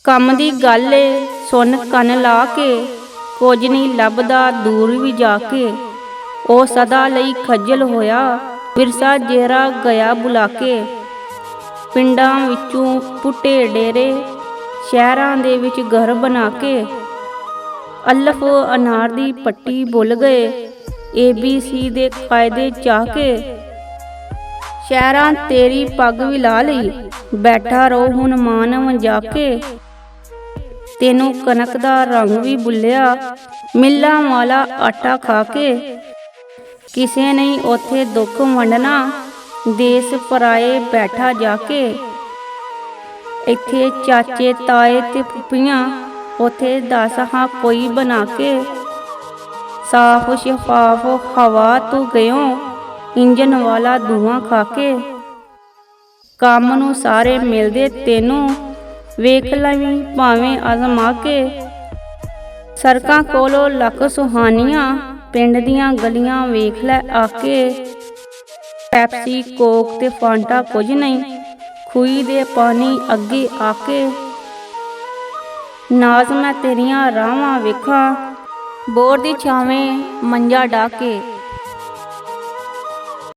ਕੰਮ ਦੀ ਗੱਲ ਏ ਸੁਣ ਕੰਨ ਲਾ ਕੇ, ਕੁਝ ਨਹੀਂ ਲੱਭਦਾ ਦੂਰ ਵੀ ਜਾ ਕੇ। ਉਹ ਸਦਾ ਲਈ ਖੱਜਲ ਹੋਇਆ, ਵਿਰਸਾ ਜਿਹੜਾ ਗਿਆ ਬੁਲਾ ਕੇ। ਪਿੰਡਾਂ ਵਿੱਚੋਂ ਪੁੱਟੇ ਡੇਰੇ, ਸ਼ਹਿਰਾਂ ਦੇ ਵਿੱਚ ਘਰ ਬਣਾ ਕੇ। ਅਲਫ ਅਨਾਰ ਦੀ ਪੱਟੀ ਭੁੱਲ ਗਏ, ABC ਦੇ ਕਾਇਦੇ ਚਾਹ ਕੇ। ਸ਼ਹਿਰਾਂ ਤੇਰੀ ਪੱਗ ਵੀ ਲਾ ਲਈ, ਬੈਠਾ ਰਹੋ ਹੁਣ ਮਾਨਵ ਜਾ ਕੇ। ਤੈਨੂੰ ਕਣਕ ਦਾ ਰੰਗ ਵੀ ਭੁੱਲਿਆ, ਮਿੱਲਾਂ ਵਾਲਾ ਆਟਾ ਖਾ ਕੇ। ਕਿਸੇ ਨਹੀਂ ਉੱਥੇ ਦੁੱਖ ਵੰਡਣਾ, ਦੇਸ ਪਰਾਏ ਬੈਠਾ ਜਾ ਕੇ। ਇੱਥੇ ਚਾਚੇ ਤਾਏ ਤੇ ਫੁੱਫੀਆਂ, ਉੱਥੇ ਦਸ ਹਾਂ ਕੋਈ ਬਣਾ ਕੇ। ਸਾਫ ਸ਼ਫਾਫ ਹਵਾ ਤੂੰ ਗਇਓ, ਇੰਜਨ ਵਾਲਾ ਧੂਆਂ ਖਾ ਕੇ। ਕੰਮ ਨੂੰ ਸਾਰੇ ਮਿਲਦੇ ਤੈਨੂੰ, ਵੇਖ ਲਵੀਂ ਭਾਵੇਂ ਅਜ਼ਮਾ ਕੇ। ਸੜਕਾਂ ਕੋਲੋਂ ਲੱਖ ਸੁਹਾਨੀਆਂ, ਪਿੰਡ ਦੀਆਂ ਗਲੀਆਂ ਵੇਖ ਲੈ ਆ ਕੇ। ਪੈਪਸੀ ਕੋਕ ਤੇ ਫਾਂਟਾ ਕੁਝ ਨਹੀਂ, ਖੂਹੀ ਦੇ ਪਾਣੀ ਅੱਗੇ ਆ ਕੇ। ਨਾਜ਼ ਮੈਂ ਤੇਰੀਆਂ ਰਾਹਾਂ ਵੇਖਾਂ, ਬੋਰ ਦੀ ਛਾਵੇਂ ਮੰਜਾ ਢਾ ਕੇ।